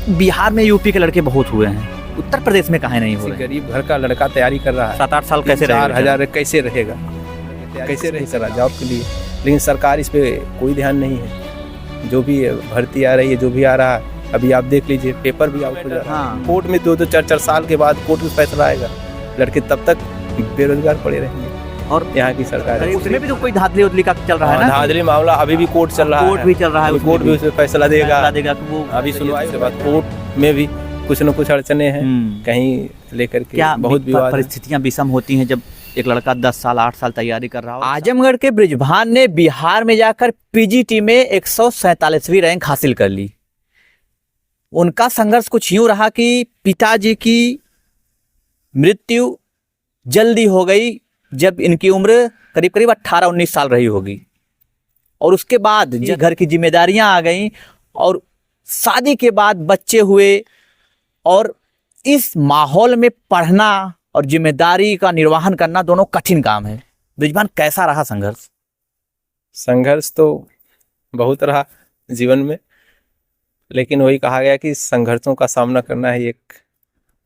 बिहार में यूपी के लड़के बहुत हुए हैं, उत्तर प्रदेश में काहे नहीं हो रहे? गरीब घर का लड़का तैयारी कर रहा है, 7-8 साल कैसे रहेगा? 4,000 कैसे रहेगा, कैसे रह सकता जॉब के लिए। लेकिन सरकार इस पे कोई ध्यान नहीं है। जो भी भर्ती आ रही है, जो भी आ रहा है, अभी आप देख लीजिए पेपर भी आउट हो जा रहा है। कोर्ट में 2-2 4-4 साल के बाद कोर्ट में फैसला आएगा, लड़के तब तक बेरोजगार पड़े रहेंगे। और यहाँ की सरकार है, उसमें भी तो कोई धांधली उधली का चल रहा है ना, धांधली मामला अभी भी कोर्ट चल रहा है, कोर्ट भी चल रहा है, कोर्ट भी उसमें फैसला देगा कि वो अभी सुनवाई के बाद। कोर्ट में भी कुछ न कुछ अड़चने हैं, कहीं लेकर के क्या बहुत विवाद, परिस्थितियां विषम होती हैं जब एक लड़का 10 साल 8 साल तैयारी कर रहा हो। आजमगढ़ के बृजभान ने बिहार में जाकर पीजीटी में 147वीं रैंक हासिल कर ली। उनका संघर्ष कुछ यूं रहा कि पिताजी की मृत्यु जल्दी हो गई जब इनकी उम्र करीब करीब 18-19 साल रही होगी, और उसके बाद जब घर की जिम्मेदारियां आ गईं और शादी के बाद बच्चे हुए, और इस माहौल में पढ़ना और जिम्मेदारी का निर्वहन करना दोनों कठिन काम है। बृजभान, कैसा रहा संघर्ष? संघर्ष तो बहुत रहा जीवन में, लेकिन वही कहा गया कि संघर्षों का सामना करना ही एक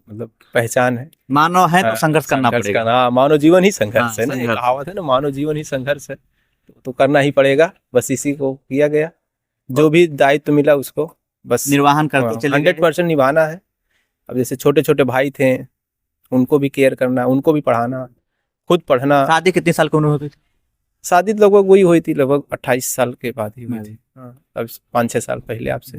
मतलब पहचान है। मानव है तो संघर्ष करना पड़ेगा। हाँ, मानव जीवन ही संघर्ष है ना, कहावत है ना, मानव जीवन ही संघर्ष है, तो करना ही पड़ेगा। बस इसी को किया गया, जो भी दायित्व मिला उसको बस निर्वहन करते चले, 100% निभाना है। अब जैसे छोटे छोटे भाई थे, उनको भी केयर करना, उनको भी पढ़ाना, खुद पढ़ना। शादी कितने साल की उम्र होती थी? शादी लगभग वही हुई थी, लगभग 28 साल के बाद ही हुई थी। अब 5-6 साल पहले आपसे।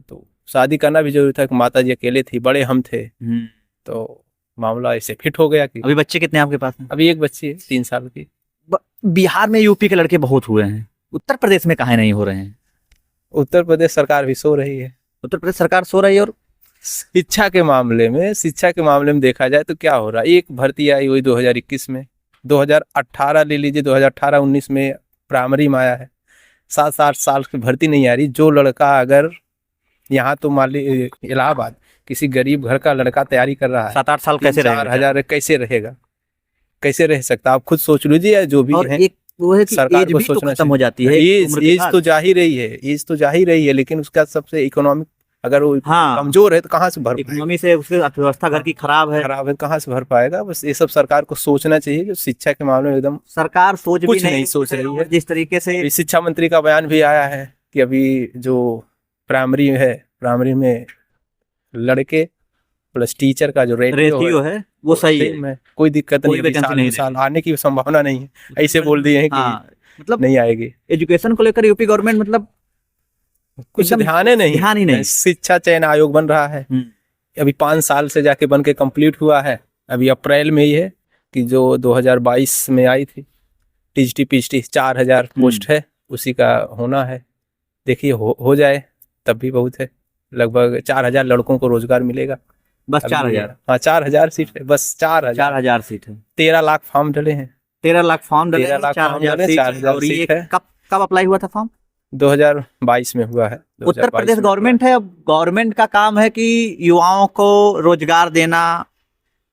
तो शादी करना भी जरूरी था, माता जी अकेले थी, बड़े हम थे, तो मामला ऐसे फिट हो गया कि अभी बच्चे कितने आपके पास हैं? अभी एक बच्ची है 3 साल की। बिहार में यूपी के लड़के बहुत हुए हैं, उत्तर प्रदेश में काहे नहीं हो रहे हैं? उत्तर प्रदेश सरकार भी सो रही है, उत्तर प्रदेश सरकार सो रही है। और शिक्षा के मामले में देखा जाए तो क्या हो रहा है, एक भर्ती आई हुई 2021 में, 2018 ले लीजिए, 2018-19 में प्राइमरी में आया है, 7-8 साल की भर्ती नहीं आ रही। जो लड़का अगर यहाँ तो मान ली इलाहाबाद किसी गरीब घर का लड़का तैयारी कर रहा है, 7-8 साल कैसे रहेगा? 4,000 कैसे रहेगा, कैसे रह सकता? आप खुद सोच लीजिए। जो भी है, एक वो है कि सरकार को भी तो सोचना खत्म हो जाती है, एज तो जा ही रही है, एज तो जा ही रही है, लेकिन उसका सबसे इकोनॉमिक अगर वो कमजोर है तो कहाँ से भर, इकोनॉमी से उसकी अर्थव्यवस्था घर की खराब है, कहाँ से भर पाएगा? बस ये सब सरकार को सोचना चाहिए कि शिक्षा के मामले में एकदम सरकार कुछ नहीं सोच रही है। जिस तरीके से शिक्षा मंत्री का बयान भी आया है कि अभी जो प्राइमरी में लड़के प्लस टीचर का जो रेशियो है वो सही है, कोई दिक्कत नहीं, साल आने की संभावना नहीं है, ऐसे बोल दिए हैं कि मतलब नहीं आएगी। एजुकेशन को लेकर यूपी गवर्नमेंट मतलब कुछ ध्यान ही नहीं। शिक्षा चयन आयोग बन रहा है, अभी 5 साल से जाके बन के कंप्लीट हुआ है, अभी अप्रैल में ही है कि जो 2022 में आई थी टीजीटी पीजीटी 4,000 पोस्ट है, उसी का होना है। देखिए हो जाए तब भी बहुत है, लगभग 4,000 लड़कों को रोजगार मिलेगा। बस 4,000? हाँ, 4,000 सीट है, बस 4,000 सीट है। 13 लाख फॉर्म डले हैं, 13 लाख फॉर्म डले, 4,000 सीट है। कब अप्लाई हुआ था फॉर्म? 2022 में हुआ है। उत्तर प्रदेश गवर्नमेंट है, अब गवर्नमेंट का काम है कि युवाओं को रोजगार देना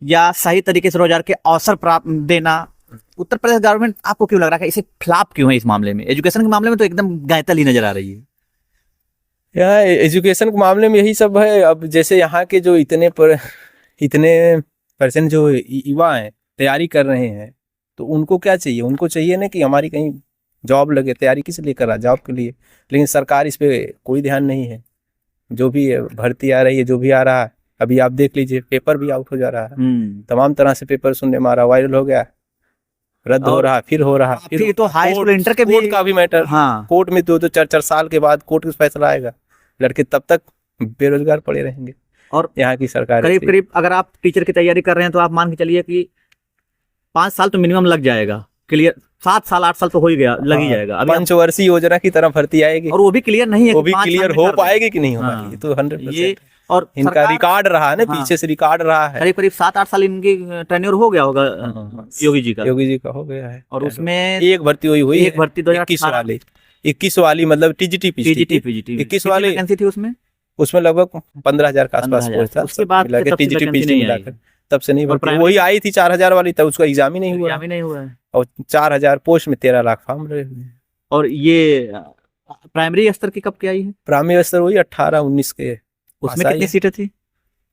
या सही तरीके से रोजगार के अवसर प्राप्त देना। उत्तर प्रदेश गवर्नमेंट आपको क्यों लग रहा है इसे फ्लॉप क्यों है इस मामले में? एजुकेशन के मामले में तो एकदम गायतल ही नजर आ रही है। यहाँ एजुकेशन के मामले में यही सब है। अब जैसे यहाँ के जो इतने परसेंट जो युवा हैं तैयारी कर रहे हैं, तो उनको क्या चाहिए? उनको चाहिए ना कि हमारी कहीं जॉब लगे। तैयारी किस लिए कर रहा है? जॉब के लिए। लेकिन सरकार इस पे कोई ध्यान नहीं है। जो भी भर्ती आ रही है, जो भी आ रहा है, अभी आप देख लीजिए पेपर भी आउट हो जा रहा है, तमाम तरह से पेपर सुनने में आ रहा, वायरल हो गया, रद्द हो रहा, फिर हो रहा, फिर तो हाई स्कूल इंटर के कोर्ट का भी मैटर। हाँ, कोर्ट में 2-2 4-4 साल के बाद कोर्ट का फैसला आएगा, लड़के तब तक बेरोजगार पड़े रहेंगे। और यहाँ की सरकार करीब अगर आप टीचर की तैयारी कर रहे हैं तो आप मान के चलिए कि 5 साल तो मिनिमम लग जाएगा क्लियर। 7 साल 8 साल तो हो ही गया, लग ही जाएगा। पंचवर्षीय योजना की तरह भर्ती आएगी, और वो भी क्लियर नहीं है, वो भी क्लियर हो पाएगी कि नहीं हो पाएगी, तो 100%। और इनका रिकॉर्ड रहा है ना, पीछे से रिकॉर्ड रहा है। करीब 7-8 साल इनकी टेन्योर हो गया होगा योगी जी का हो गया है। और उसमें एक भर्ती हुई, एक भर्ती 2021 वाली मतलब टीजीटी पीजीटी 21 वाली वैकेंसी थी। उसमें लगभग 15,000 के आसपास था। उसके बाद टीजीटी पीजीटी मिलाकर तब से नहीं भर्ती। वही आई थी 4,000 वाली, तब उसका एग्जाम ही नहीं हुआ है। और 4,000 पोस्ट में 13 लाख फॉर्म रहे हुए हैं। और ये प्राइमरी स्तर की कब की आई है? प्राइमरी स्तर वही 18-19 के उसमें कितनी सीटें थी?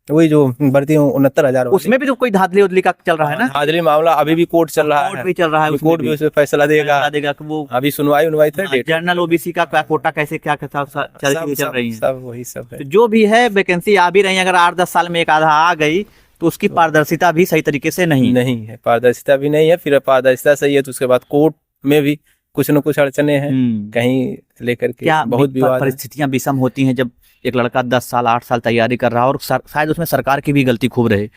वही जो भर्ती 69,000। उसमें भी तो कोई धांधली उधली का चल रहा है ना? धांधली मामला अभी भी कोर्ट चल रहा है। कोर्ट भी चल रहा है, कोर्ट भी उसमें फैसला देगा कि वो अभी सुनवाई थे। जनरल ओबीसी का क्या कोटा कैसे क्या चल रही है, सब वही सब है। तो जो भी है वैकेंसी आ भी रही है, अगर 8-10 साल में एक आधा आ गई तो उसकी पारदर्शिता भी सही तरीके से नहीं है। पारदर्शिता भी नहीं है, फिर पारदर्शिता सही है तो उसके बाद कोर्ट में भी कुछ न कुछ अड़चने हैं, कहीं लेकर के क्या बहुत परिस्थितियां विषम होती हैं जब एक लड़का 10 साल 8 साल तैयारी कर रहा है और शायद उसमें सरकार की भी गलती खूब रहे,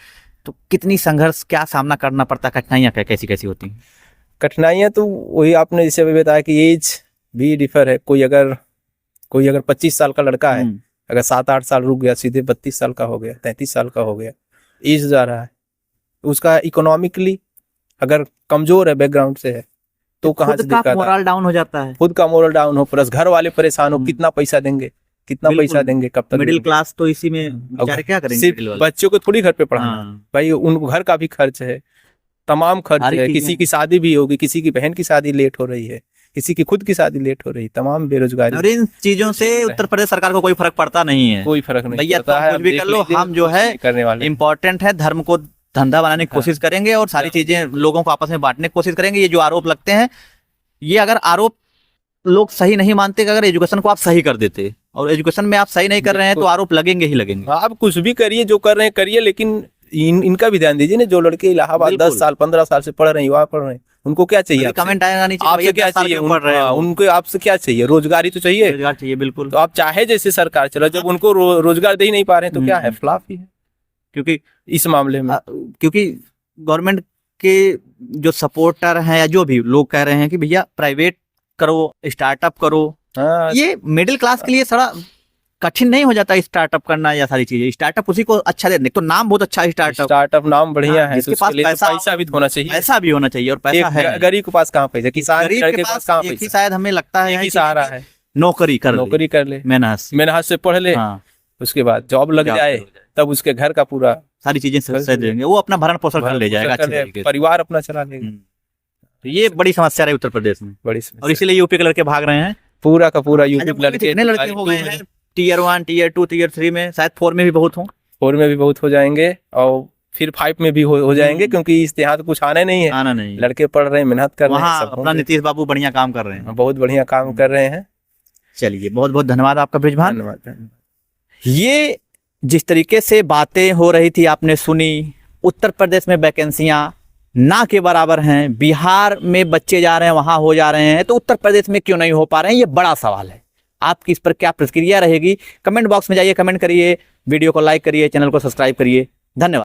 तो कितनी संघर्ष क्या सामना करना पड़ता है, कठिनाइयां कैसी कैसी होती हैं? कठिनाइयां तो वही आपने जैसे अभी बताया कि एज भी डिफर है। कोई अगर 25 साल का लड़का है, अगर 7-8 साल रुक गया सीधे 32 साल का हो गया, 33 साल का हो गया, एज जा रहा है, उसका इकोनॉमिकली अगर कमजोर है, बैकग्राउंड से है, तो कहाँ से दिक्कत, मोरल डाउन हो जाता है, खुद का मोरल डाउन हो, प्लस घर वाले परेशान हो, कितना पैसा देंगे कब तक। मिडिल क्लास तो इसी में बेचारे क्या करेंगे? सिर्फ बच्चों को थोड़ी घर पे पढ़ाना, भाई उनको घर का भी खर्च है, तमाम खर्च है, किसी की शादी भी होगी, किसी की बहन की शादी लेट हो रही है, किसी की खुद की शादी लेट हो रही, तमाम बेरोजगारी, और इन चीजों से उत्तर प्रदेश सरकार को कोई फर्क पड़ता नहीं है। कोई फर्क नहीं भैया तो कुछ भी कर लो, हम जो है करने वाले इम्पोर्टेंट है, धर्म को धंधा बनाने की कोशिश करेंगे और सारी चीजें लोगों को आपस में बांटने की कोशिश करेंगे। ये जो आरोप लगते हैं, ये अगर आरोप लोग सही नहीं मानते कि अगर एजुकेशन को आप सही कर देते, और एजुकेशन में आप सही नहीं कर रहे हैं तो आरोप लगेंगे ही लगेंगे। आप कुछ भी करिए, जो कर रहे हैं करिए, लेकिन इनका भी ध्यान दीजिए ना। जो लड़के इलाहाबाद 10 साल 15 साल से पढ़ रहे हैं, युवा पढ़ रहे हैं, उनको क्या चाहिए? कमेंट आएगा नहीं, आपसे क्या चाहिए? उनको आपसे क्या चाहिए? रोजगारी तो चाहिए, रोजगार चाहिए, बिल्कुल। तो आप चाहे जैसे सरकार चलो, जब उनको रोजगार दे ही नहीं पा रहे हैं तो क्या है? फ्लॉप ही है। क्योंकि इस मामले में क्योंकि गवर्नमेंट के जो सपोर्टर हैं या जो भी लोग कह रहे हैं कि भैया प्राइवेट करो, स्टार्टअप करो, ये मिडिल क्लास के लिए थोड़ा कठिन नहीं हो जाता स्टार्टअप करना या सारी चीजें? स्टार्टअप उसी को अच्छा दे, तो नाम बहुत अच्छा है स्टार्टप नाम बढ़िया है, जिसके पास पैसा भी होना चाहिए, पैसा भी होना चाहिए, और पैसा है। गरीब के पास कहाँ पैसा? किसान के पास कहाँ पैसा? शायद हमें लगता है सहारा है, नौकरी कर ले, मेहनत से पढ़ ले, उसके बाद जॉब लग जाए, तब उसके घर का पूरा सारी चीजें सही देंगे, वो अपना भरण पोषण कर ले जाएगा, परिवार अपना चला लेगा। तो ये बड़ी समस्या रही उत्तर प्रदेश में, बड़ी, और इसीलिए यूपी के लड़के भाग रहे हैं, पूरा का पूरा यूपी कितने लड़के हो गए हैं Tier 1, Tier 2, Tier 3 में, शायद 4 में भी बहुत हो, 4 में भी बहुत हो जाएंगे, और फिर 5 में भी हो जाएंगे, क्योंकि इस यहाँ तो कुछ आना नहीं, लड़के पढ़ रहे हैं, मेहनत कर रहे हैं, अपना नीतीश बाबू बढ़िया काम कर रहे हैं, बहुत बढ़िया काम कर रहे हैं। चलिए, बहुत बहुत धन्यवाद आपका बृजभान। धन्यवाद। ये जिस तरीके से बातें हो रही थी आपने सुनी, उत्तर प्रदेश में वैकेंसियां ना के बराबर हैं, बिहार में बच्चे जा रहे हैं, वहां हो जा रहे हैं, तो उत्तर प्रदेश में क्यों नहीं हो पा रहे हैं? ये बड़ा सवाल है। आपकी इस पर क्या प्रतिक्रिया रहेगी? कमेंट बॉक्स में जाइए, कमेंट करिए, वीडियो को लाइक करिए, चैनल को सब्सक्राइब करिए। धन्यवाद।